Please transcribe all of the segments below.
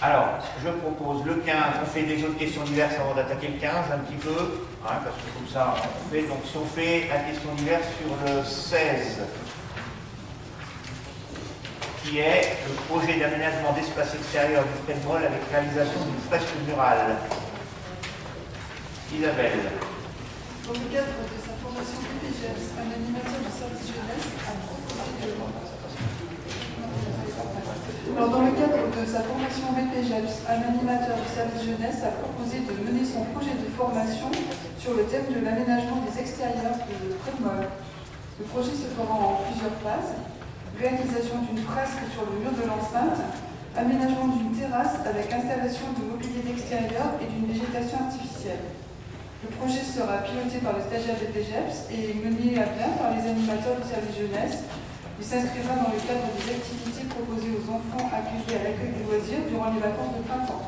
Alors, je propose le 15, on fait des autres questions diverses avant d'attaquer le 15 un petit peu, hein, parce que comme ça on fait. Donc si on fait la question diverse sur le 16, qui est le projet d'aménagement d'espace extérieur du Prémol avec réalisation d'une fresque murale. Isabelle. Dans le cadre de sa formation BPGEPS, un animateur du service jeunesse a proposé de... Alors, dans le cadre de sa formation BPGEPS, un animateur du service jeunesse a proposé de mener son projet de formation sur le thème de l'aménagement des extérieurs de Prémol. Le projet se fera en plusieurs phases. Réalisation d'une fresque sur le mur de l'enceinte, aménagement d'une terrasse avec installation de mobilier d'extérieur et d'une végétation artificielle. Le projet sera piloté par le stagiaire BPGEPS et mené à bien par les animateurs du service jeunesse. Il s'inscrira dans le cadre des activités proposées aux enfants accueillis à l'accueil du loisir durant les vacances de printemps.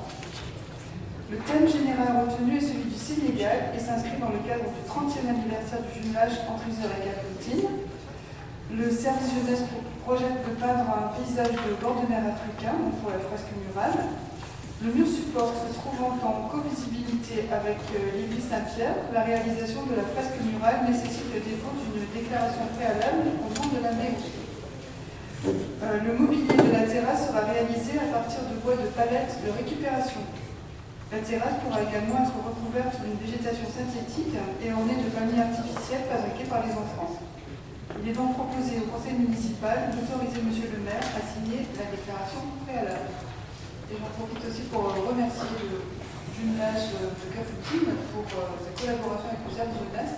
Le thème général retenu est celui du Sénégal et s'inscrit dans le cadre du 30e anniversaire du jumelage entre Isère et Cap-Hautine. Le service jeunesse projette de peindre un paysage de bord de mer africain, donc pour la fresque murale. Le mur support se trouvant en co-visibilité avec l'église Saint-Pierre, la réalisation de la fresque murale nécessite le dépôt d'une déclaration préalable au nom de la mairie. Le mobilier de la terrasse sera réalisé à partir de bois de palette de récupération. La terrasse pourra également être recouverte d'une végétation synthétique et ornée de palmiers artificiels fabriqués par les enfants. Il est donc proposé au conseil municipal d'autoriser monsieur le maire à signer la déclaration préalable. Et j'en profite aussi pour remercier le jumelage de Cap-Hautine pour sa collaboration avec le service jeunesse,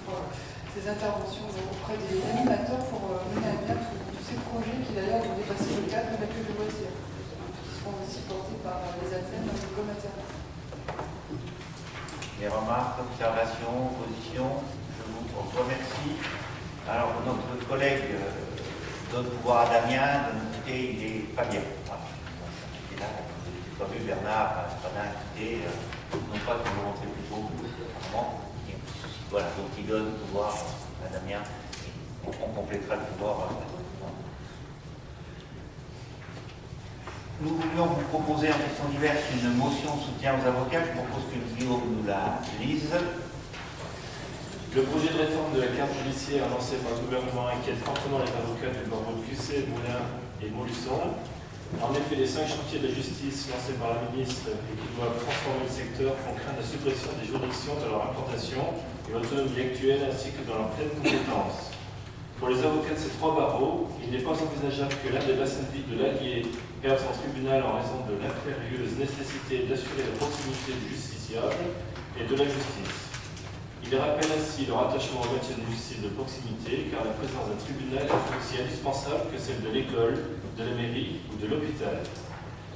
pour ses interventions auprès des animateurs pour mener à bien tous ces projets qui d'ailleurs vont dépasser le cadre d'accueil de loisirs, qui seront aussi portés par les ATSEM dans l'école maternelle. Les remarques, observations, oppositions, je vous remercie. Alors, notre collègue donne pouvoir à Damien de nous quitter, il n'est pas bien. Voilà. Et là, vous n'avez pas vu Bernard, pas bien quitté, non pas qu'il veut rentrer plus tôt, apparemment. Voilà, donc il donne pouvoir à Damien, et on complétera le pouvoir. Nous voulions vous proposer en question diverse une motion de soutien aux avocats. Je propose que Guillaume nous la lise. Le projet de réforme de la carte judiciaire lancé par le gouvernement inquiète fortement les avocats du barreau de QC, Moulins et Montluçon. En effet, les 5 chantiers de la justice lancés par la ministre et qui doivent transformer le secteur font craindre la suppression des juridictions de leur implantation et l'autonomie actuelle ainsi que dans leur pleine compétence. Pour les avocats de ces 3 barreaux, il n'est pas envisageable que l'un des bassins de vie de l'Allier perde son tribunal en raison de l'impérieuse nécessité d'assurer la proximité du justiciable et de la justice. Il rappelle ainsi leur attachement au maintien d'une justice de proximité, car la présence d'un tribunal est aussi indispensable que celle de l'école, de la mairie ou de l'hôpital.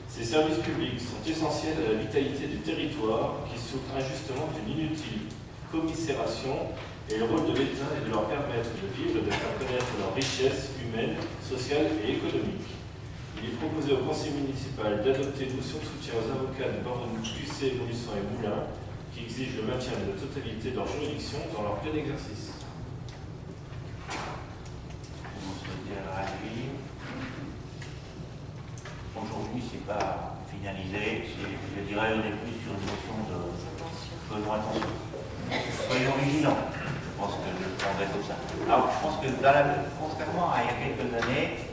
Ces services publics sont essentiels à la vitalité du territoire qui souffre injustement d'une inutile commisération, et le rôle de l'État est de leur permettre de vivre et de faire connaître leurs richesses humaines, sociales et économiques. Il est proposé au conseil municipal d'adopter une motion de soutien aux avocats du barreau de QC, Montluçon et Moulins, qui exige le maintien de la totalité de leur juridiction dans leur plein exercice. Aujourd'hui, ce n'est pas finalisé, je dirais, on est plus sur une notion de faisons attention. Soyons vigilants, je pense que je le prendrai comme ça. Alors, je pense que contrairement à il y a quelques années,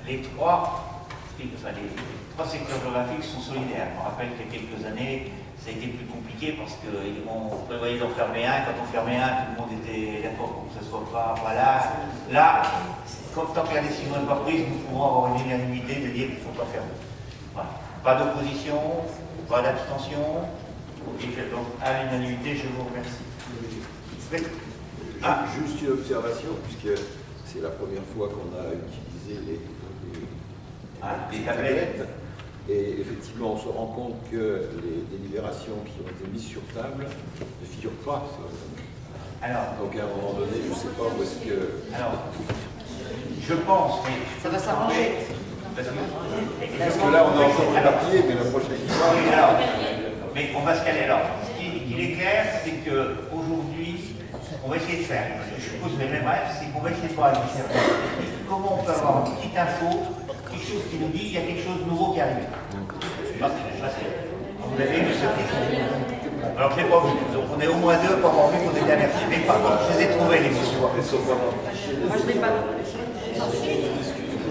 les trois secteurs géographiques sont solidaires. Je me rappelle qu'il y a quelques années, ça a été plus compliqué parce qu'on prévoyait d'en fermer un. Quand on fermait un, tout le monde était d'accord pour que ce ne soit pas là. Là, tant que la décision n'est pas prise, nous pouvons avoir une unanimité de dire qu'il ne faut pas fermer. Voilà. Pas d'opposition, pas d'abstention. Et donc, à l'unanimité, je vous remercie. Juste une observation, puisque c'est la première fois qu'on a utilisé les tablettes. Et effectivement, on se rend compte que les délibérations qui ont été mises sur table ne figurent pas sur le tableau. Donc à un moment donné, je ne sais pas où est-ce que... Alors, je pense, mais ça va s'arranger. Parce que là, on a encore réparti, mais la prochaine fois... Oui, alors, mais on va se caler. Alors, ce qu'il est clair, c'est qu'aujourd'hui, on va essayer de faire, je suppose les mêmes rêves, c'est qu'on va essayer de voir avec les services techniques comment on peut avoir une petite info, quelque chose qui nous dit qu'il y a quelque chose de nouveau qui arrive. Vous l'avez vu ce film? Alors je ne l'ai pas vu, donc on est au moins deux pour avoir vu qu'on était avertis. Mais par contre, je les ai trouvés les mots. Moi, je n'ai pas.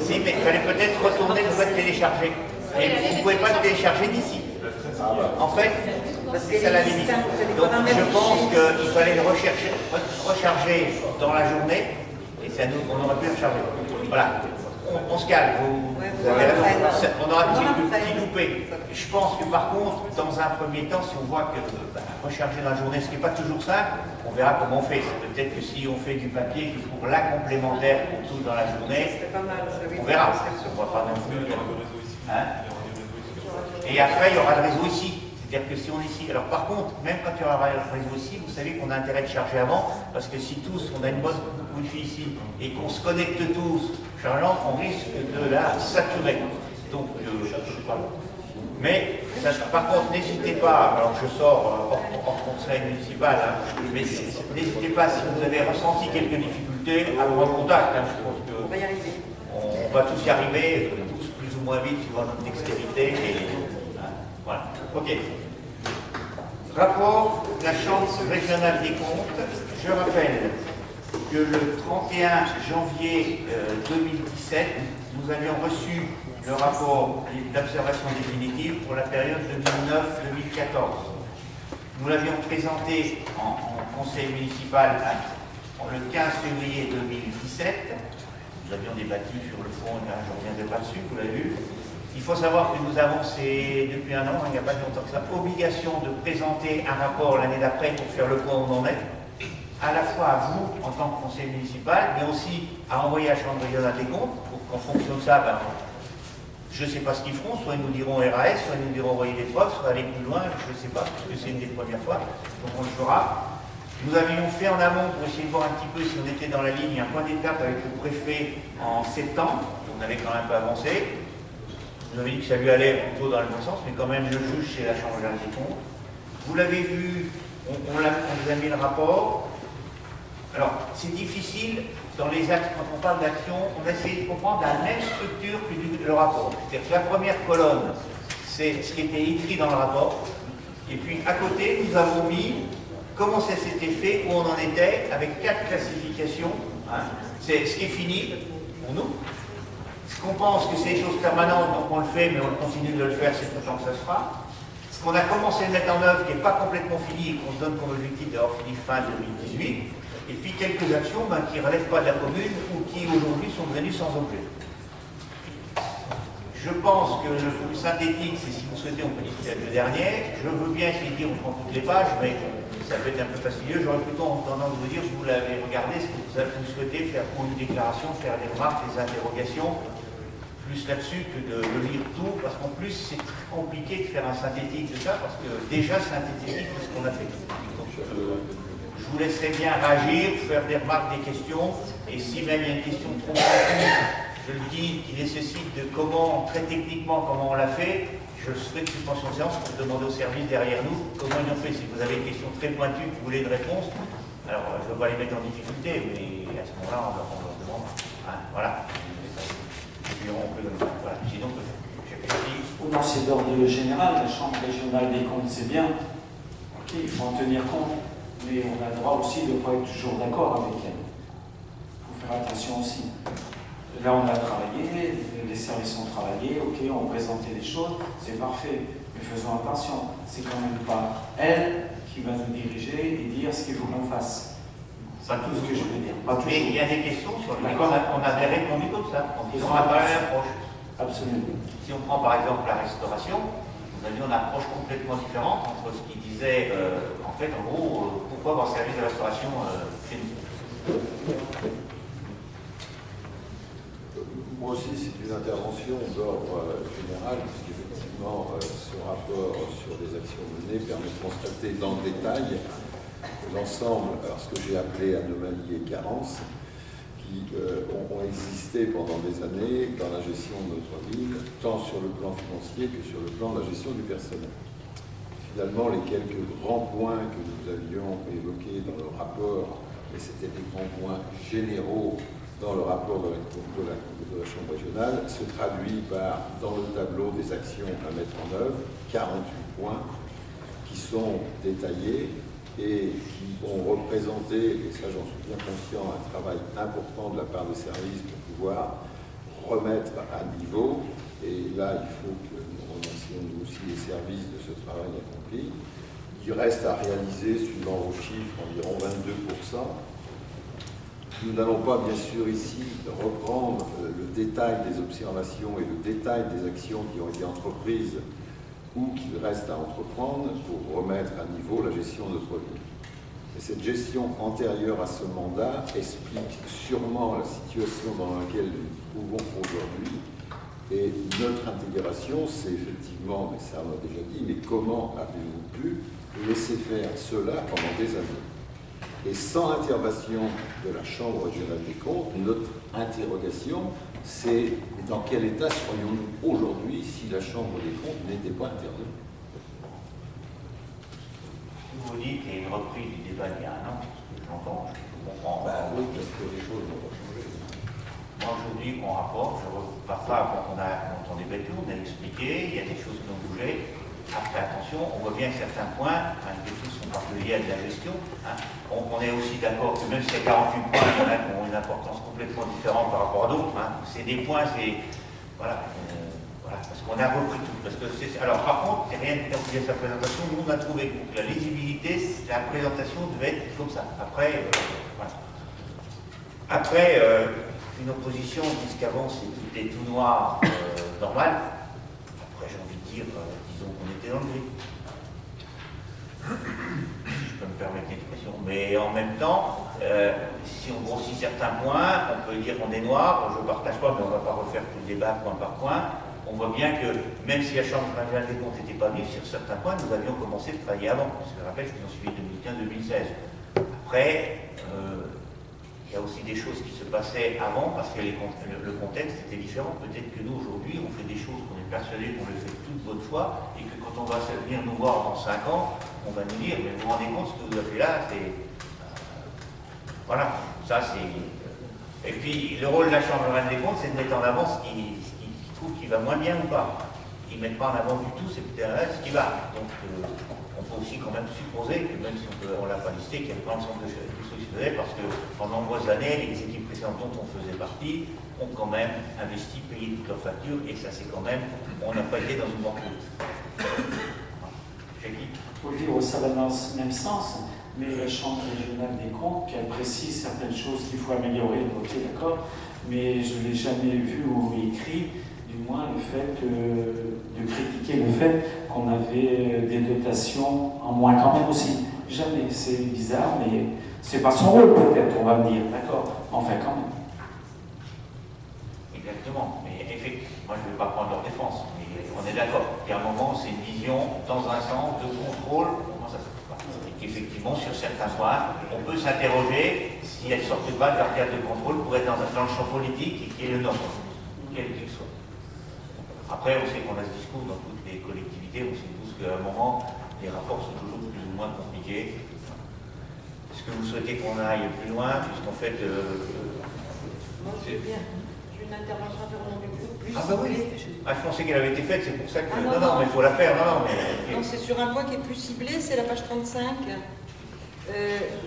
Si, mais il fallait peut-être retourner le télécharger. Et vous ne pouvez pas le télécharger d'ici. En fait, c'est ça la limite. Donc je pense qu'il fallait le recharger dans la journée, et ça nous, on aurait pu le recharger. Voilà. On se calme, vous avez raison. On aura un petit loupé. Je pense que par contre, dans un premier temps, si on voit que recharger dans la journée, ce qui n'est pas toujours simple, on verra comment on fait. Peut-être que si on fait du papier qui pour la complémentaire pour tout dans la journée, on verra. On ne voit pas non plus. Hein? Et après, il y aura le réseau ici. C'est-à-dire que si on est ici, alors par contre, même quand il y aura le réseau ici, vous savez qu'on a intérêt de charger avant, parce que si tous, on a une bonne Wi-Fi ici, et qu'on se connecte tous, chargeant, on risque de la saturer. Donc, je sais pas. Mais, ça, par contre, n'hésitez pas, alors je sors hors conseil municipal, hein, mais n'hésitez pas, si vous avez ressenti quelques difficultés, à prendre contact. Hein, je pense que On va y arriver. on va tous y arriver, tous plus ou moins vite, suivant notre dextérité. Voilà. Ok. Rapport de la Chambre régionale des comptes. Je rappelle que le 31 janvier 2017, nous avions reçu le rapport d'observation définitive pour la période 2009-2014. Nous l'avions présenté en conseil municipal le 15 février 2017. Nous avions débattu sur le fond, je ne reviendrai pas dessus, vous l'avez vu. Il faut savoir que nous avons, depuis un an, il n'y a pas longtemps que ça, obligation de présenter un rapport l'année d'après pour faire le point où on en est, à la fois à vous en tant que conseiller municipal, mais aussi à envoyer à la Chambre régionale des comptes, pour qu'en fonction de ça, je ne sais pas ce qu'ils feront, soit ils nous diront RAS, soit ils nous diront envoyer des preuves, soit aller plus loin, je ne sais pas, parce que c'est une des premières fois, donc on le fera. Nous avions fait en amont, pour essayer de voir un petit peu si on était dans la ligne, un point d'étape avec le préfet en septembre, on avait quand même un peu avancé. Vous avez dit que ça lui allait plutôt dans le bon sens, mais quand même le juge, c'est la Chambre régionale des comptes. Vous l'avez vu, on vous a mis le rapport. Alors, c'est difficile, dans les actes, quand on parle d'action, on a essayé de comprendre la même structure que le rapport. C'est-à-dire que la première colonne, c'est ce qui était écrit dans le rapport. Et puis, à côté, nous avons mis comment ça s'était fait, où on en était, avec 4 classifications. Hein. C'est ce qui est fini pour nous. Ce qu'on pense que c'est des choses permanentes, donc on le fait, mais on continue de le faire, c'est tout le temps que ça se fera. Ce qu'on a commencé à mettre en œuvre, qui n'est pas complètement fini, et qu'on se donne comme objectif d'avoir fini fin 2018, et puis quelques actions qui ne relèvent pas de la commune ou qui aujourd'hui sont devenues sans objet. Je pense que le plus synthétique, c'est si vous souhaitez, on peut discuter avec le dernier. Je veux bien essayer de dire, on prend toutes les pages, mais ça peut être un peu fastidieux. J'aurais plutôt tendance à vous dire, si vous l'avez regardé, ce que vous souhaitez faire pour une déclaration, faire des remarques, des interrogations, plus là-dessus que de lire tout, parce qu'en plus, c'est très compliqué de faire un synthétique de ça, parce que déjà, synthétique, c'est ce qu'on a fait. Donc, je vous laisserai bien réagir, faire des remarques, des questions, et si même il y a une question trop compliquée, je le dis, qui nécessite de comment, très techniquement, comment on l'a fait, je ferai une suspension de séance pour demander au service derrière nous comment ils ont fait. Si vous avez une question très pointue, que vous voulez une réponse, alors je ne veux pas les mettre en difficulté, mais à ce moment-là, on leur demande. Hein, voilà. Et puis on peut, voilà. Sinon, dans ces ordres général, la Chambre régionale des comptes, c'est bien. Ok, il faut en tenir compte, mais on a le droit aussi de ne pas être toujours d'accord avec elle. Il faut faire attention aussi. Là, on a travaillé, les services ont travaillé, ok, on présentait des choses, c'est parfait. Mais faisons attention, c'est quand même pas elle qui va nous diriger et dire ce qu'il faut qu'on fasse. C'est tout ce que je veux dire. Mais il y a des questions sur lesquelles on avait répondu comme ça, en disant on n'a pas une approche. Absolument. Si on prend par exemple la restauration, nous avions une approche complètement différente entre ce qui disait, en fait, en gros, pourquoi avoir service de restauration chez nous. Moi aussi, c'est une intervention d'ordre général, puisqu'effectivement, ce rapport sur les actions menées permet de constater dans le détail l'ensemble, alors ce que j'ai appelé anomalies et carences, qui ont existé pendant des années dans la gestion de notre ville, tant sur le plan financier que sur le plan de la gestion du personnel. Finalement, les quelques grands points que nous avions évoqués dans le rapport, et c'était des grands points généraux dans le rapport de la Chambre régionale se traduit par, dans le tableau des actions à mettre en œuvre, 48 points qui sont détaillés et qui ont représenté, et ça j'en suis bien conscient, un travail important de la part des services pour pouvoir remettre à niveau. Et là, il faut que nous remercions nous aussi les services de ce travail accompli. Il reste à réaliser, suivant vos chiffres, environ 22%. Nous n'allons pas, bien sûr, ici reprendre le détail des observations et le détail des actions qui ont été entreprises ou qu'il reste à entreprendre pour remettre à niveau la gestion de notre vie. Et cette gestion antérieure à ce mandat explique sûrement la situation dans laquelle nous nous trouvons aujourd'hui. Et notre intégration, c'est effectivement, mais ça on l'a déjà dit, mais comment avez-vous pu laisser faire cela pendant des années? Et sans intervention de la Chambre régionale des comptes, notre interrogation, c'est dans quel état serions-nous aujourd'hui si la Chambre des comptes n'était pas intervenue? Vous dites qu'il y a une reprise du débat il y a un an, j'entends, je comprends. Oui, parce que les choses n'ont pas changé. Moi, aujourd'hui, mon rapport, je ne repars pas quand on a débattu, on a expliqué, il y a des choses qui ont bougé. Après, attention, on voit bien que certains points, les choses sont pas liés à de la gestion. On est aussi d'accord que même si il y a 48 points, il y en a qui ont une importance complètement différente par rapport à d'autres. C'est des points, c'est... Voilà, parce qu'on a repris tout. Parce que alors, par contre, c'est rien qui a oublié sa présentation. Nous, on a trouvé que la lisibilité, la présentation devait être comme ça. Après, voilà. Après, une opposition, puisqu'avant c'était tout noir, normal. Après, j'ai envie de dire, disons qu'on était dans le gris. Si je peux me permettre l'expression. Mais en même temps, si on grossit certains points, on peut dire qu'on est noir. Je ne partage pas, mais on ne va pas refaire tout le débat point par point. On voit bien que même si la Chambre régionale des comptes n'était pas venue, sur certains points, nous avions commencé à travailler avant. Parce que je rappelle, je suis en suivi 2015-2016. Après, il y a aussi des choses qui se passaient avant parce que le contexte était différent. Peut-être que nous, aujourd'hui, on fait des choses qu'on est persuadé qu'on les fait toute bonne foi et que quand on va venir nous voir dans 5 ans, on va nous dire, mais vous vous rendez compte, ce que vous avez fait là, c'est... voilà, ça c'est... Et puis, le rôle de la Chambre régionale des comptes, c'est de mettre en avant ce qu'ils trouvent qui va moins bien ou pas. Ils ne mettent pas en avant du tout, c'est peut-être ce qui va. Donc, on peut aussi quand même supposer que même si on ne l'a pas listé, qu'il y a plein de choses qui se faisaient parce que pendant de nombreuses années, les équipes précédentes dont on faisait partie ont quand même investi, payé toutes leurs factures et ça c'est quand même, on n'a pas été dans une banqueroute. Jackie ? Oui, ça va dans ce même sens, mais la Chambre régionale des comptes, qu'elle précise certaines choses qu'il faut améliorer, ok, d'accord, mais je ne l'ai jamais vu ou écrit, du moins le fait de critiquer le fait qu'on avait des dotations en moins quand même aussi. Jamais, c'est bizarre, mais c'est pas son rôle peut-être, on va me dire, d'accord, enfin quand même. Exactement, mais effectivement, moi je ne vais pas prendre leur défense, mais on est d'accord. Il y a un moment, c'est une vision dans un sens de contrôle, comment ça se fait pas. Et qu'effectivement, sur certains points, on peut s'interroger si elles ne sortent pas de leur cadre de contrôle pour être dans le champ politique et qui est le nôtre, quel qu'il soit. Après, on sait qu'on a ce discours dans toutes les collectivités, on sait tous qu'à un moment, les rapports sont toujours plus ou moins compliqués. Est-ce que vous souhaitez qu'on aille plus loin, puisqu'en fait... Moi, je veux bien. J'ai une intervention intervenant du groupe. Plus ah bah oui, je pensais qu'elle avait été faite, c'est pour ça que... Ah, non, mais il faut la faire, non, mais... Non, c'est sur un point qui est plus ciblé, c'est la page 35.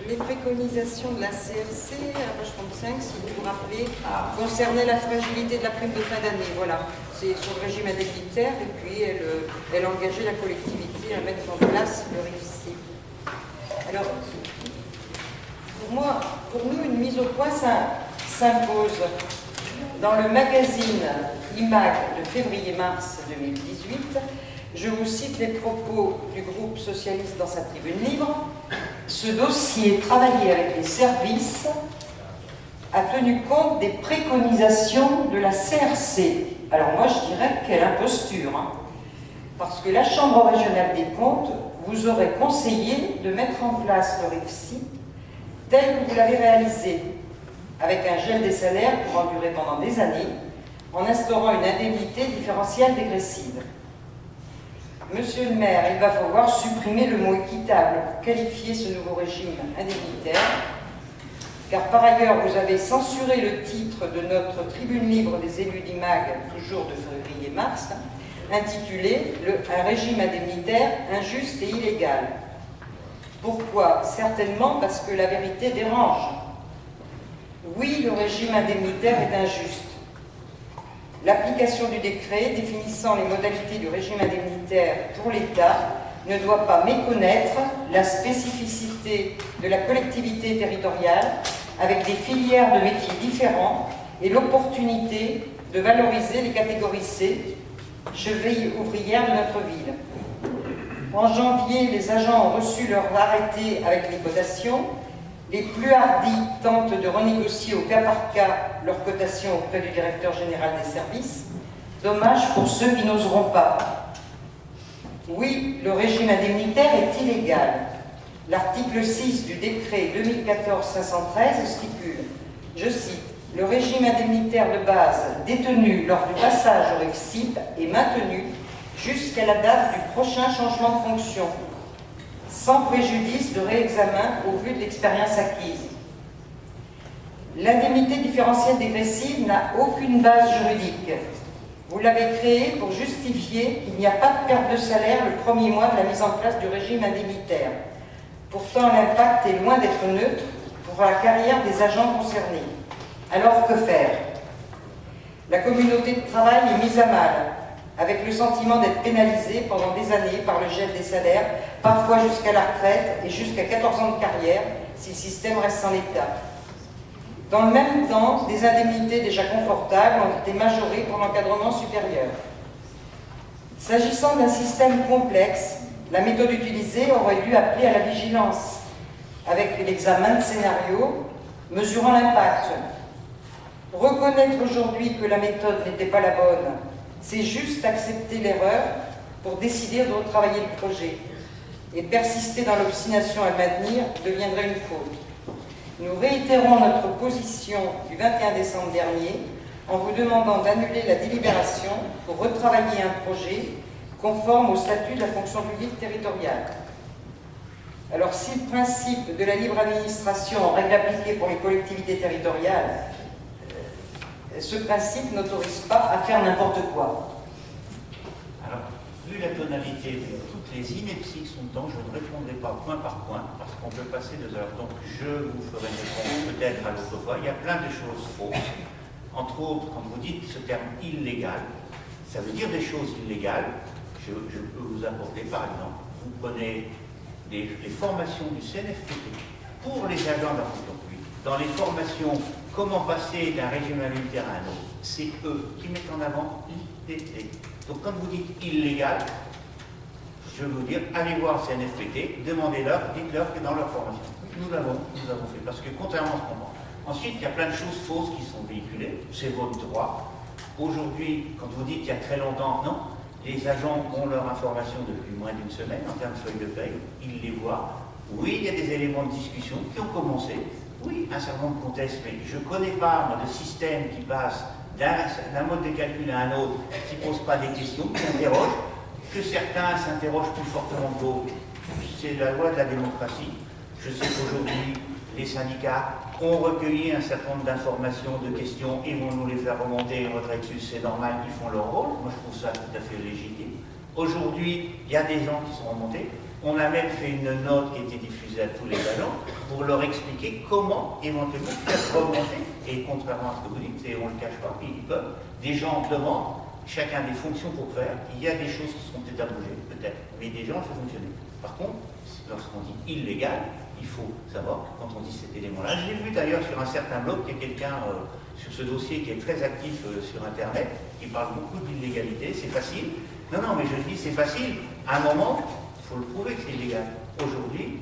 Les préconisations de la CRC, à la page 35, si vous vous rappelez, concernaient la fragilité de la prime de fin d'année. Voilà, c'est sur le régime indemnitaire et puis elle engageait la collectivité à mettre en place le RIFC. Alors, pour nous, une mise au point s'impose. Dans le magazine IMAG de février-mars 2018, je vous cite les propos du groupe socialiste dans sa tribune libre. Ce dossier, travaillé avec les services, a tenu compte des préconisations de la CRC. Alors moi, je dirais quelle imposture, hein, parce que la Chambre régionale des comptes vous aurait conseillé de mettre en place le RIFC tel que vous l'avez réalisé, avec un gel des salaires pour durer pendant des années, en instaurant une indemnité différentielle dégressive. Monsieur le maire, il va falloir supprimer le mot équitable pour qualifier ce nouveau régime indemnitaire. car par ailleurs vous avez censuré le titre de notre tribune libre des élus d'IMAG, toujours de février-mars, intitulé « Un régime indemnitaire injuste et illégal ». Pourquoi? Certainement parce que la vérité dérange. Oui, le régime indemnitaire est injuste. L'application du décret définissant les modalités du régime indemnitaire pour l'État ne doit pas méconnaître la spécificité de la collectivité territoriale avec des filières de métiers différents et l'opportunité de valoriser les catégories C, chevilles ouvrières de notre ville. En janvier, les agents ont reçu leur arrêté avec les cotations. Les plus hardis tentent de renégocier au cas par cas leurs cotations auprès du directeur général des services. Dommage pour ceux qui n'oseront pas. Oui, le régime indemnitaire est illégal. L'article 6 du décret 2014-513 stipule, je cite, « Le régime indemnitaire de base détenu lors du passage au REFSIP est maintenu jusqu'à la date du prochain changement de fonction, sans préjudice de réexamen au vu de l'expérience acquise. » L'indemnité différentielle dégressive n'a aucune base juridique. Vous l'avez créée pour justifier qu'il n'y a pas de perte de salaire le premier mois de la mise en place du régime indemnitaire. Pourtant, l'impact est loin d'être neutre pour la carrière des agents concernés. Alors, que faire? La communauté de travail est mise à mal, avec le sentiment d'être pénalisée pendant des années par le gel des salaires, parfois jusqu'à la retraite et jusqu'à 14 ans de carrière, si le système reste en l'état. Dans le même temps, des indemnités déjà confortables ont été majorées pour l'encadrement supérieur. S'agissant d'un système complexe, la méthode utilisée aurait dû appeler à la vigilance, avec l'examen de scénarios mesurant l'impact. Reconnaître aujourd'hui que la méthode n'était pas la bonne, c'est juste accepter l'erreur pour décider de retravailler le projet. Et persister dans l'obstination à le maintenir deviendrait une faute. Nous réitérons notre position du 21 décembre dernier en vous demandant d'annuler la délibération pour retravailler un projet conforme au statut de la fonction publique territoriale. Alors, si le principe de la libre administration règle appliquée pour les collectivités territoriales, ce principe n'autorise pas à faire n'importe quoi. Alors, vu la tonalité de toutes les inepties qui sont dedans, je ne répondrai pas point par point, parce qu'on peut passer 2 heures. Donc, je vous ferai une réponse peut-être à l'autre fois. Il y a plein de choses fausses. Entre autres, quand vous dites ce terme illégal, ça veut dire des choses illégales. Je peux vous apporter, par exemple, vous prenez les formations du CNFPT pour les agents de la fonction publique. Dans les formations, comment passer d'un régime indemnitaire à un autre, c'est eux qui mettent en avant l'ITT. Donc quand vous dites illégal, je veux vous dire, allez voir CNFPT, demandez-leur, dites-leur que dans leur formation. Nous l'avons fait, parce que contrairement à ce qu'on pense. Ensuite, il y a plein de choses fausses qui sont véhiculées, c'est votre droit. Aujourd'hui, quand vous dites il y a très longtemps, non, les agents ont leur information depuis moins d'1 semaine en termes de feuilles de paye, ils les voient. Oui, il y a des éléments de discussion qui ont commencé. Oui, un certain nombre de contestent, mais je ne connais pas moi, de système qui passe d'un mode de calcul à un autre, qui ne pose pas des questions, qui interrogent, que certains s'interrogent plus fortement que d'autres. C'est la loi de la démocratie. Je sais qu'aujourd'hui, les syndicats ont recueilli un certain nombre d'informations, de questions, et vont nous les faire remonter et retraiter dessus, c'est normal qu'ils font leur rôle. Moi, je trouve ça tout à fait légitime. Aujourd'hui, il y a des gens qui sont remontés. On a même fait une note qui a été diffusée à tous les agents pour leur expliquer comment éventuellement faire remonter. Et contrairement à ce que vous dites, et on ne le cache pas, ils peuvent. Des gens demandent chacun des fonctions pour faire. Il y a des choses qui seront peut-être à bouger, peut-être, mais des gens le font fonctionner. Par contre, lorsqu'on dit illégal, il faut savoir que quand on dit cet élément-là, j'ai vu d'ailleurs sur un certain blog qu'il y a quelqu'un sur ce dossier qui est très actif sur Internet, qui parle beaucoup d'illégalité, c'est facile. Non, mais je dis c'est facile. À un moment, il faut le prouver que c'est illégal. Aujourd'hui,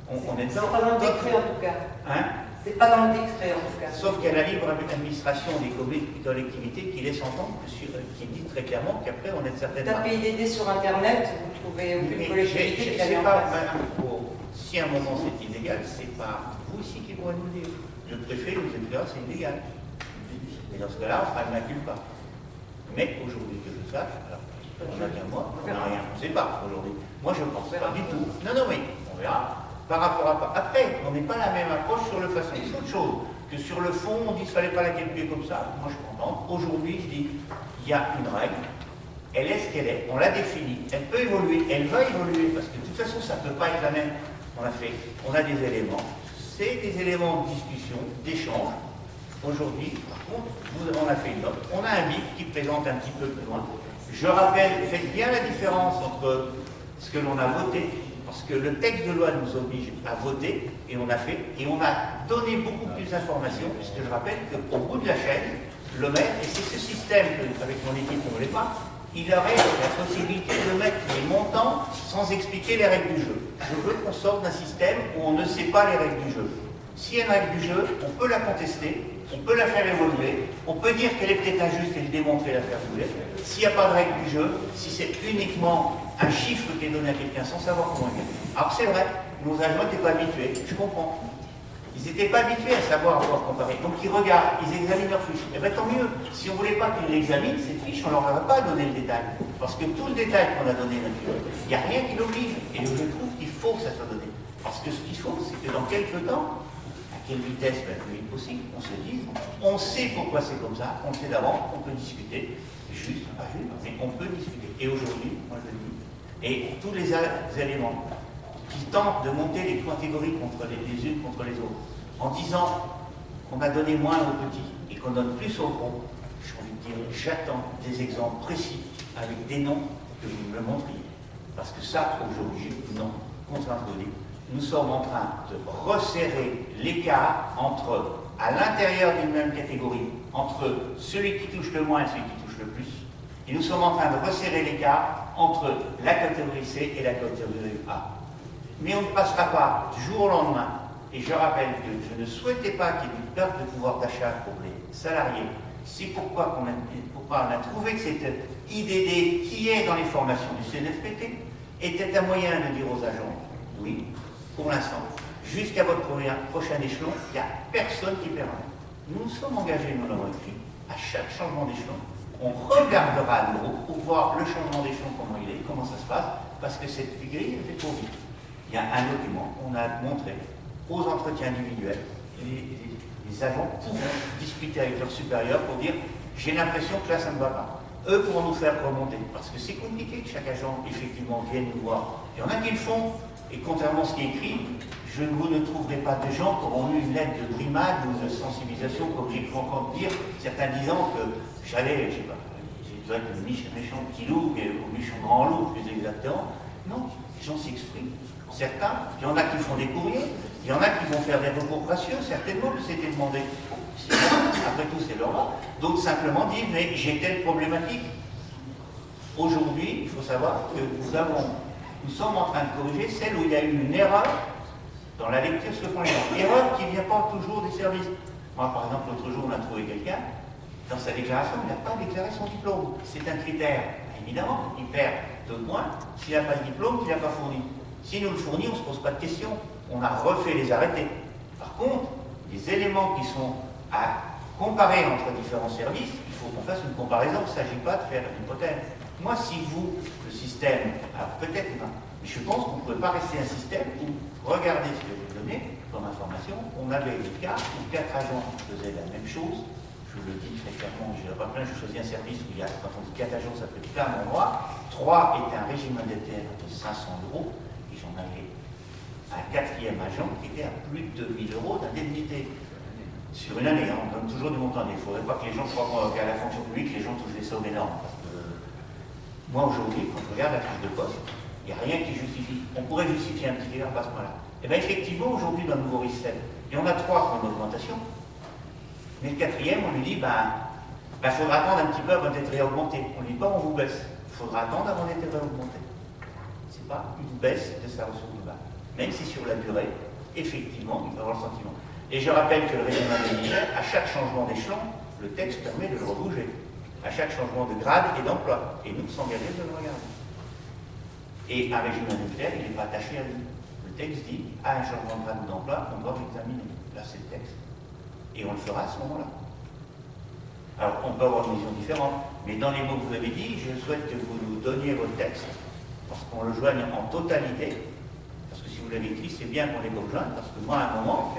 on est dedans. C'est pas dans le décret en tout cas. Hein? C'est pas dans le décret en tout cas. Sauf qu'il y a la libre administration des collectivités qui laisse entendre, qui dit très clairement qu'après on est de certaines... Tapez IDD sur Internet, vous trouvez aucune collectivité qui a mis en place. Si à un moment c'est illégal, c'est pas vous ici qui pourrez nous le dire. Le préfet nous dira c'est illégal. Et dans ce cas-là, on fera une inculpe pas. Mais aujourd'hui que je sache, alors, on a qu'un mois, on n'a rien, on ne sait pas aujourd'hui. Moi je ne pense pas du tout. Non, mais on verra. par rapport à... Après, on n'est pas la même approche sur le façon. C'est autre chose que sur le fond, on dit qu'il ne fallait pas la calculer comme ça. Moi, je suis content. Aujourd'hui, je dis, il y a une règle, elle est ce qu'elle est, on l'a définie, elle peut évoluer, elle va évoluer, parce que de toute façon, ça ne peut pas être la même. On a des éléments, c'est des éléments de discussion, d'échange. Aujourd'hui, par contre, on a fait une note, on a un BIC qui présente un petit peu plus loin. Je rappelle, faites bien la différence entre ce que l'on a voté, parce que le texte de loi nous oblige à voter, et on a donné beaucoup plus d'informations, puisque je rappelle qu'au bout de la chaîne, le maire, et c'est ce système qu'avec mon équipe on ne voulait pas, il aurait la possibilité de mettre les montants sans expliquer les règles du jeu. Je veux qu'on sorte d'un système où on ne sait pas les règles du jeu. S'il y a une règle du jeu, on peut la contester, on peut la faire évoluer, on peut dire qu'elle est peut-être injuste et le démontrer, la faire évoluer. S'il n'y a pas de règle du jeu, si c'est uniquement un chiffre qui est donné à quelqu'un sans savoir comment il est. Alors c'est vrai, nos agents n'étaient pas habitués, je comprends. Ils n'étaient pas habitués à savoir comparer. Donc ils regardent, ils examinent leur fiche. Et bien tant mieux, si on ne voulait pas qu'ils l'examinent, cette fiche, on ne leur aurait pas donné le détail. Parce que tout le détail qu'on a donné là-dessus, il n'y a rien qui l'oblige. Et je trouve qu'il faut que ça soit donné. Parce que ce qu'il faut, c'est que dans quelques temps, à quelle vitesse, le plus vite possible, on se dise, on sait pourquoi c'est comme ça, on le sait d'avant, on peut discuter, juste, pas juste, mais on peut discuter. Et aujourd'hui, moi je le dis, et tous les éléments qui tentent de monter les catégories contre les unes contre les autres, en disant qu'on a donné moins aux petits et qu'on donne plus aux gros, j'ai envie de dire, j'attends des exemples précis avec des noms que vous me le montriez. Parce que ça, aujourd'hui, non, contrairement à ce que vous dites, nous sommes en train de resserrer l'écart entre, à l'intérieur d'une même catégorie, entre celui qui touche le moins et celui qui touche le plus. Et nous sommes en train de resserrer l'écart entre la catégorie C et la catégorie A. Mais on ne passera pas du jour au lendemain. Et je rappelle que je ne souhaitais pas qu'il y ait une perte de pouvoir d'achat pour les salariés. C'est pourquoi on a trouvé que cette IDD qui est dans les formations du CNFPT était un moyen de dire aux agents, oui, pour l'instant, jusqu'à votre prochain échelon, il n'y a personne qui perd rien. Nous nous sommes engagés, nous l'avons écrit, à chaque changement d'échelon, on regardera à nouveau pour voir le changement d'échelon, comment il est, comment ça se passe, parce que cette grille, elle fait trop vite. Il y a un document qu'on a montré aux entretiens individuels. Les agents pourront discuter avec leurs supérieurs pour dire « j'ai l'impression que là, ça ne va pas ». Eux pourront nous faire remonter, parce que c'est compliqué que chaque agent, effectivement, vienne nous voir. Il y en a qui le font, et contrairement à ce qui est écrit, vous ne trouverez pas de gens qui auront eu une lettre de brimade ou de sensibilisation, comme j'ai pu encore dire, certains disant que j'allais, je sais pas, j'ai dû être le méchant petit loup, ou méchant grand loup, plus exactement. Non, les gens s'expriment. Certains, il y en a qui font des courriers, il y en a qui vont faire des recours gracieux, certainement que c'était demandé. Après tout, c'est leur droit. D'autres simplement disent, mais j'ai telle problématique. Aujourd'hui, il faut savoir que nous sommes en train de corriger celle où il y a eu une erreur dans la lecture ce que font les gens. Erreur qui ne vient pas toujours des services. Moi, par exemple, l'autre jour, on a trouvé quelqu'un, dans sa déclaration, il n'a pas déclaré son diplôme. C'est un critère. Évidemment, il perd 2 points s'il n'a pas de diplôme, qu'il n'a pas fourni. Si nous le fournit, on ne se pose pas de questions. On a refait les arrêtés. Par contre, les éléments qui sont à comparer entre différents services, il faut qu'on fasse une comparaison. Il ne s'agit pas de faire une hypothèse. Moi, si vous, le système, alors peut-être non, mais je pense qu'on ne peut pas rester un système où, regardez ce que j'ai donné comme information, on avait des cas où 4 agents faisaient la même chose. Je le dis très clairement, je ne pas plein, je choisis un service où il y a, quand on dit 4 agents, ça peut être plein d'endroits. 3 étaient un régime indemnitaire de 500 €, et j'en avais un 4e agent qui était à plus de 2 000 € d'indemnité. Sur une année, on donne toujours du montant. Il ne faudrait pas que les gens croient qu'à la fonction publique, les gens touchent des sommes énormes. Parce que moi, aujourd'hui, quand je regarde la fiche de poste, il n'y a rien qui justifie. On pourrait justifier un petit écart à ce point-là. Et bien, effectivement, aujourd'hui, dans le nouveau système, il y en a 3 qui ont une augmentation. Mais le 4e, on lui dit, faudra attendre un petit peu avant d'être réaugmenté. On ne lui dit pas, on vous baisse. Il faudra attendre avant d'être réaugmenté. Ce n'est pas une baisse de sa ressource de base. Même si sur la durée, effectivement, il peut avoir le sentiment. Et je rappelle que le régime indemnitaire, à chaque changement d'échelon, le texte permet de le rebouger. À chaque changement de grade et d'emploi. Et nous s'engager de le regarder. Et un régime indemnitaire, il n'est pas attaché à lui. Le texte dit, à un changement de grade ou d'emploi, on doit l'examiner. Là, c'est le texte. Et on le fera à ce moment-là. Alors, on peut avoir une vision différente, mais dans les mots que vous avez dit, je souhaite que vous nous donniez votre texte, parce qu'on le joigne en totalité, parce que si vous vous l'avez dit, c'est bien qu'on les jeunes, parce que moi, à un moment,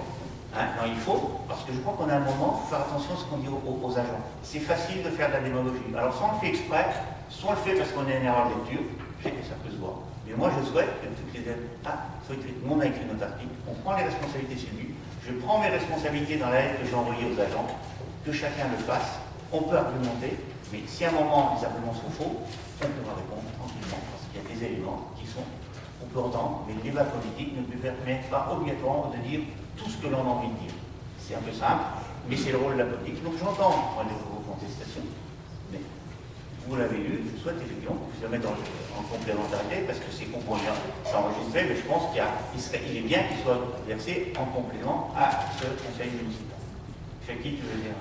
non, il faut, parce que je crois qu'on a un moment, il faut faire attention à ce qu'on dit aux agents. C'est facile de faire de la démagogie. Alors, soit on le fait exprès, soit on le fait parce qu'on a une erreur de lecture, je sais que ça peut se voir. Mais moi, je souhaite que toutes les aides, on a écrit notre article, on prend les responsabilités sur lui, je prends mes responsabilités dans la lettre que j'ai envoyée aux agents, que chacun le fasse, on peut argumenter, mais si à un moment les arguments sont faux, on pourra répondre tranquillement, parce qu'il y a des éléments qui sont, on peut entendre, mais le débat politique ne peut permettre pas obligatoirement de dire tout ce que l'on a envie de dire. C'est un peu simple, mais c'est le rôle de la politique. Donc j'entends vos contestations, mais vous l'avez lu, je souhaite effectivement que vous le mettez en complémentarité, parce que ces compléments sont enregistrés, mais je pense qu'il est bien qu'ils soient versés en complément à ce conseil municipal. Jackie, tu veux dire?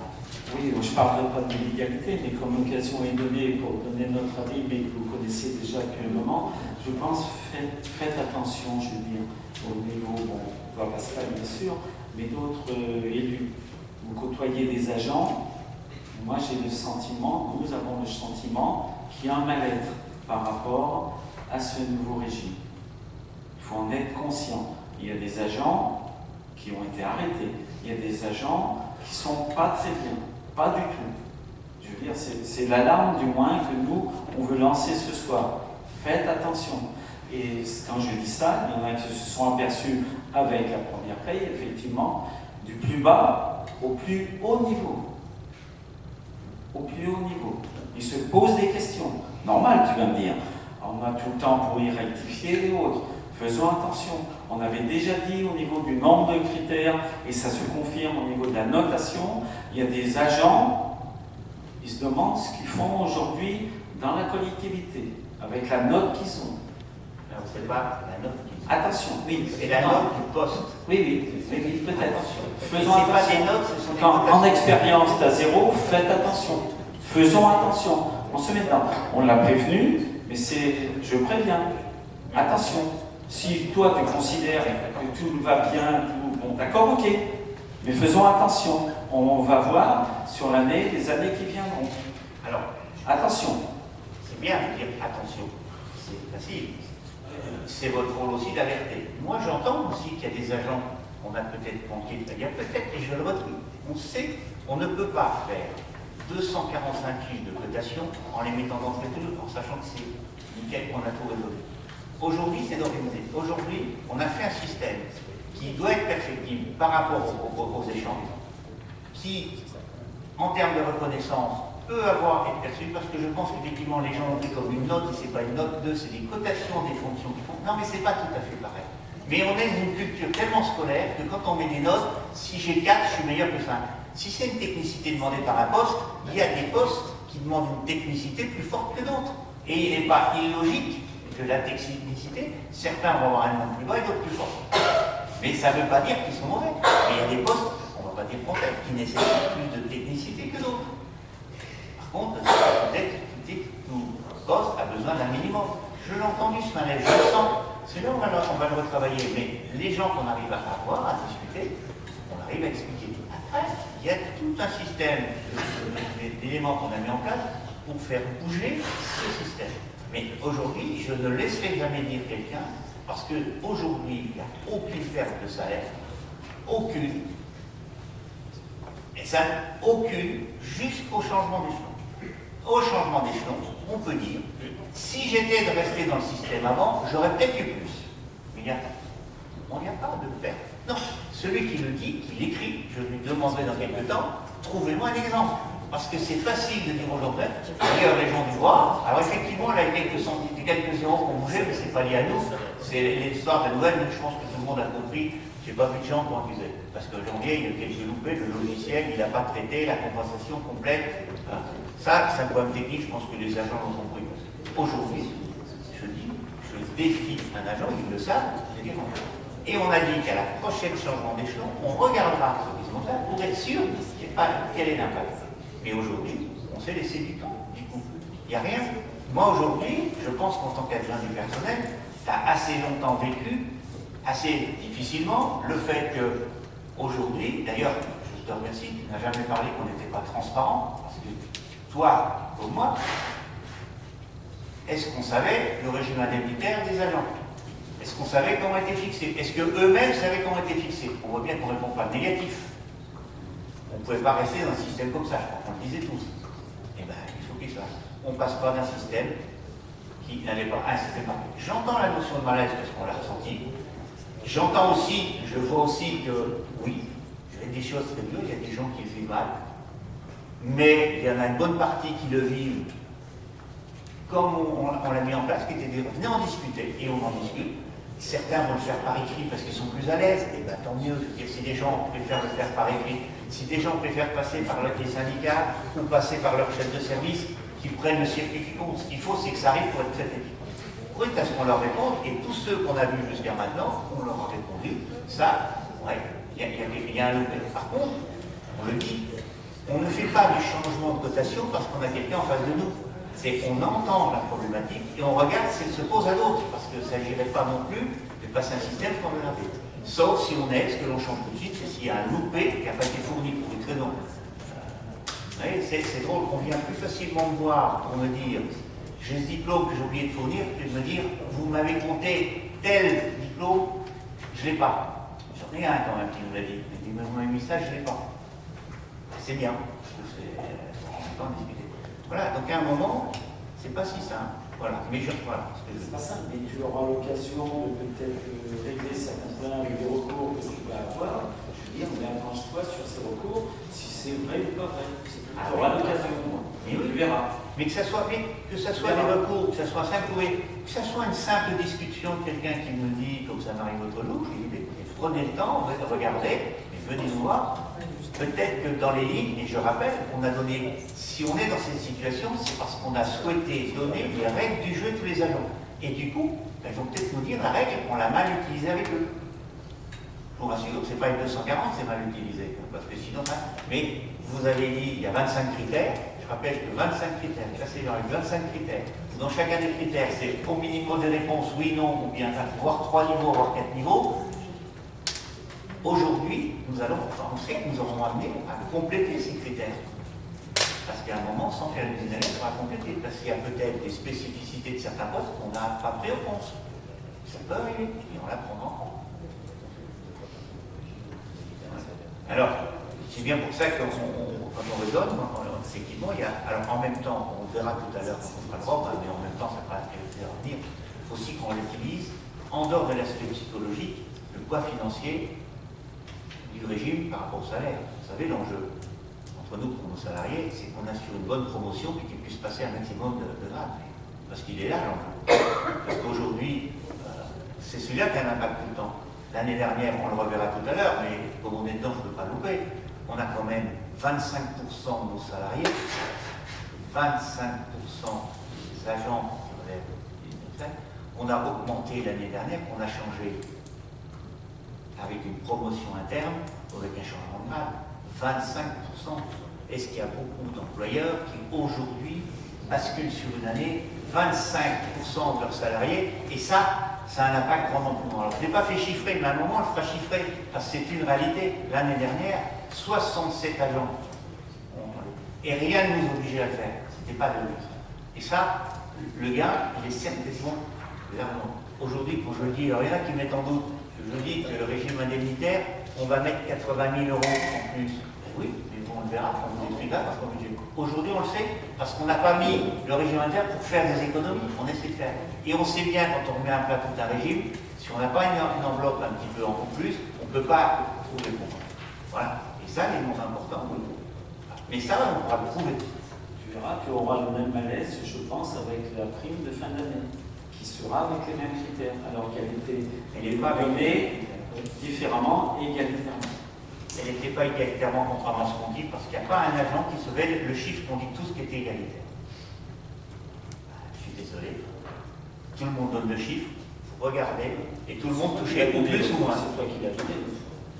Oui, je ne parlerai pas de l'illégalité, mais comme l'occasion est donnée pour donner notre avis, mais que vous connaissez déjà depuis un moment, je pense, faites attention, je veux dire, au niveau, bon, on va passer là, bien sûr, mais d'autres élus. Vous côtoyez des agents, moi j'ai le sentiment, nous avons le sentiment qu'il y a un mal-être par rapport à ce nouveau régime. Il faut en être conscient. Il y a des agents qui ont été arrêtés, il y a des agents qui ne sont pas très bien, pas du tout. Je veux dire, c'est l'alarme du moins que nous, on veut lancer ce soir. Faites attention. Et quand je dis ça, il y en a qui se sont aperçus avec la première paye, effectivement, du plus bas au plus haut niveau. Au plus haut niveau. Ils se posent des questions. Normal, tu vas me dire. On a tout le temps pour y rectifier et autres. Faisons attention. On avait déjà dit au niveau du nombre de critères, et ça se confirme au niveau de la notation, il y a des agents, ils se demandent ce qu'ils font aujourd'hui dans la collectivité, avec la note qu'ils ont. Alors, c'est pas la note qu'ils ont. Attention, oui. C'est la note du poste. Oui, peut-être. Faisons C'est pas attention. des notes, ce sont des Quand notes. en expérience, tu as 0, faites attention. Faisons attention. On se met dedans. On l'a prévenu, mais je préviens. Attention. Si toi tu considères que tout va bien, bon d'accord, ok. Mais faisons attention. On va voir sur l'année, les années qui viendront. Alors, attention. c'est bien de dire attention. C'est facile. C'est votre rôle aussi d'alerter. Moi, j'entends aussi qu'il y a des agents qu'on a peut-être manqué de dire, peut-être, et je le retrouve. On sait qu'on ne peut pas faire 245 fiches de cotation en les mettant dans le truc, en sachant que c'est nickel, qu'on a tout résolu. Aujourd'hui, c'est d'organiser. Aujourd'hui, on a fait un système qui doit être perfectible par rapport aux échanges, qui, en termes de reconnaissance, peut être perçu, parce que je pense qu'effectivement, les gens ont pris comme une note, et c'est pas une note 2, c'est des cotations des fonctions qu'ils font. Non, mais c'est pas tout à fait pareil. Mais on est dans une culture tellement scolaire que quand on met des notes, si j'ai 4, je suis meilleur que 5. Si c'est une technicité demandée par un poste, il y a des postes qui demandent une technicité plus forte que d'autres. Et il n'est pas illogique que la technicité, certains vont avoir un nom plus bas et d'autres plus fort. Mais ça ne veut pas dire qu'ils sont mauvais. Mais il y a des postes, on ne va pas dire complets, qui nécessitent plus de technicité que d'autres. Par contre, peut-être que tout poste a besoin d'un minimum. Je l'ai entendu ce matin, je le sens. C'est là où on va le retravailler. Mais les gens qu'on arrive à avoir, à discuter, on arrive à expliquer. Après, il y a tout un système d'éléments qu'on a mis en place pour faire bouger ce système. Mais aujourd'hui, je ne laisserai jamais dire quelqu'un, parce qu'aujourd'hui, il n'y a aucune perte de salaire, aucune, et ça, aucune, jusqu'au changement d'échelon. Au changement d'échelon, on peut dire, si j'étais de rester dans le système avant, j'aurais peut-être eu plus. Mais il n'y a pas de perte. Non, celui qui le dit, qui l'écrit, je lui demanderai dans quelques temps, trouvez-moi un exemple. Parce que c'est facile de dire aujourd'hui, d'ailleurs les gens du Var, alors effectivement, là, il y a quelques zéros qui ont bougé, mais ce n'est pas lié à nous, c'est l'histoire de la nouvelle, mais je pense que tout le monde a compris, je n'ai pas vu de gens qui ont accusé. Parce que janvier, il y a quelques loupés, le logiciel, il n'a pas traité la compensation complète. Ça, c'est un problème technique, je pense que les agents l'ont compris. Aujourd'hui, je défie un agent, ils le savent, et on a dit qu'à la prochaine changement d'échelon, on regardera ce qu'ils ont fait pour être sûr quel est l'impact. Mais aujourd'hui, on s'est laissé du temps, du coup. Il n'y a rien. Moi, aujourd'hui, je pense qu'en tant qu'adjoint du personnel, tu as assez longtemps vécu, assez difficilement, le fait que, aujourd'hui, d'ailleurs, je te remercie, tu n'as jamais parlé qu'on n'était pas transparent, parce que toi, comme moi, est-ce qu'on savait le régime indemnitaire des agents? Est-ce qu'on savait comment était fixé? Est-ce qu'eux-mêmes savaient comment était fixé? On voit bien qu'on ne répond pas négatif. On ne pouvait pas rester dans un système comme ça, je crois qu'on le disait tous. Eh bien, il faut qu'ils sachent. On ne passe pas d'un système qui n'allait pas à un système parfait. J'entends la notion de malaise parce qu'on l'a ressenti. J'entends aussi, je vois aussi que, oui, il y a des choses très dures, il y a des gens qui le vivent mal, mais il y en a une bonne partie qui le vivent comme on l'a mis en place, qui était des... Venez en discuter, et on en discute. Certains vont le faire par écrit parce qu'ils sont plus à l'aise, et bien tant mieux. Si des gens préfèrent le faire par écrit, si des gens préfèrent passer par les syndicats ou passer par leur chef de service, qui prennent le circuit qui compte. Ce qu'il faut, c'est que ça arrive pour être traité. Oui, parce qu'on leur répond, et tous ceux qu'on a vus jusqu'à maintenant, on leur a répondu, ça, ouais, il y a un loupé. Par contre, on le dit, on ne fait pas du changement de cotation parce qu'on a quelqu'un en face de nous. C'est qu'on entend la problématique et on regarde si elle se pose à d'autres, parce que ça ne s'agirait pas non plus de passer un système standardisé. Sauf si on est, ce que l'on change tout de suite, c'est s'il y a un loupé qui n'a pas été fourni pour une raison. Vous voyez, c'est drôle qu'on vient plus facilement me voir pour me dire j'ai ce diplôme que j'ai oublié de fournir, que de me dire vous m'avez compté tel diplôme, je ne l'ai pas. J'en ai un quand même qui nous l'a dit. Il m'a dit vous m'avez mis ça, je ne l'ai pas. C'est bien, on ne peut pas en discuter. Voilà, donc à un moment, c'est pas si simple. Voilà, mais voilà. C'est pas simple, mais tu auras l'occasion de peut-être régler certains problèmes avec des recours que tu vas avoir. Je veux dire, mais accroche-toi sur ces recours, si c'est vrai ou pas vrai. Tu auras l'occasion, et tu verras. Mais que ça soit des recours, que ça soit simple, que ça soit une simple discussion de quelqu'un qui me dit, comme ça m'arrive l'autre jour, je lui dis, prenez le temps, regardez, et venez nous voir. Peut-être que dans les lignes, et je rappelle, on a donné, si on est dans cette situation, c'est parce qu'on a souhaité donner les règles du jeu à tous les agents. Et du coup, ils vont peut-être nous dire la règle, on l'a mal utilisée avec eux. Je vous rassure, c'est pas une 240, c'est mal utilisé. Parce que sinon, mais vous avez dit, il y a 25 critères. Je rappelle que 25 critères, classés dans les 25 critères. Dans chacun des critères, c'est au minimum des réponses, oui, non, ou bien, voire 3 niveaux, voire 4 niveaux. Aujourd'hui, on sait que nous aurons amené à compléter ces critères. Parce qu'à un moment, sans faire une usine, on va compléter. Parce qu'il y a peut-être des spécificités de certains postes qu'on n'a pas pris en compte. Ça peut arriver, et on la prend en compte. Alors, c'est bien pour ça que quand on raisonne, effectivement, il y a. Alors en même temps, on verra tout à l'heure quand on fera le vote, mais en même temps, ça va être à revenir. Il faut aussi qu'on l'utilise, en dehors de l'aspect psychologique, le poids financier du régime par rapport au salaire. Vous savez, l'enjeu entre nous pour nos salariés, c'est qu'on assure une bonne promotion et qu'il puisse passer un maximum de grades. Parce qu'il est là, l'enjeu. Parce qu'aujourd'hui, c'est celui-là qui a un impact tout le temps. L'année dernière, on le reverra tout à l'heure, mais comme on est dedans, je ne peux pas louper. On a quand même 25% de nos salariés, 25% des agents qui relèvent. On a augmenté l'année dernière, on a changé avec une promotion interne, avec un changement de grade, 25%. Est-ce qu'il y a beaucoup d'employeurs qui aujourd'hui basculent sur une année 25% de leurs salariés, et ça a un impact vraiment plus grand. Alors, je ne l'ai pas fait chiffrer, mais à un moment, on le fera chiffrer, parce que c'est une réalité. L'année dernière, 67 agents. Et rien ne nous obligeait à le faire. Ce n'était pas de lutte. Et ça, le gars, il est certainement clairement. Aujourd'hui, quand je le dis, alors il y en a qui mettent en doute, je dis que le régime indemnitaire, on va mettre 80 000 € en plus. Oui, mais bon, on le verra quand vous expliquera parce qu'on budget. Aujourd'hui, on le sait, parce qu'on n'a pas mis le régime interne pour faire des économies. On essaie de faire. Et on sait bien, quand on remet un plat tout un régime, si on n'a pas une enveloppe un petit peu en plus, on ne peut pas trouver le bon. Voilà. Et ça, les mots importants, oui. Mais ça, on pourra le prouver. Tu verras qu'il y aura le même malaise, je pense, avec la prime de fin d'année, qui sera avec les mêmes critères, alors qu'elle était donnée différemment et égalitairement. Elle n'était pas égalitairement contrairement à ce qu'on dit, parce qu'il n'y a pas un agent qui se veut le chiffre qu'on dit tous qui était égalitaire. Je suis désolé. Tout le monde donne le chiffre, vous regardez, et tout le monde touchait au plus ou moins. C'est toi qui l'as donné.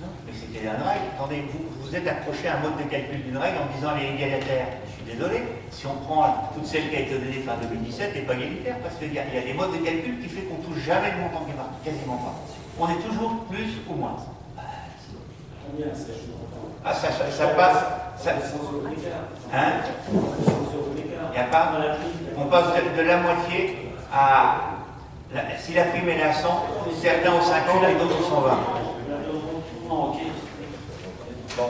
Non, mais c'était une règle. Attendez, vous êtes accroché à un mode de calcul d'une règle en disant elle est égalitaire. Je suis désolé. Si on prend toute celle qui a été donnée fin 2017, elle n'est pas égalitaire, parce qu'il y a des modes de calcul qui fait qu'on ne touche jamais le montant qui marque, quasiment pas. On est toujours plus ou moins. Combien ça? Ah, ça passe. Ça, hein? Il n'y a pas. On passe de la moitié à Si la prime est à 100, certains ont 50 et d'autres 120. Ok. Bon.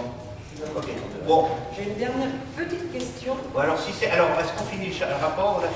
Ok. Bon. J'ai une dernière petite question. Bon, alors, est-ce qu'on finit le rapport là?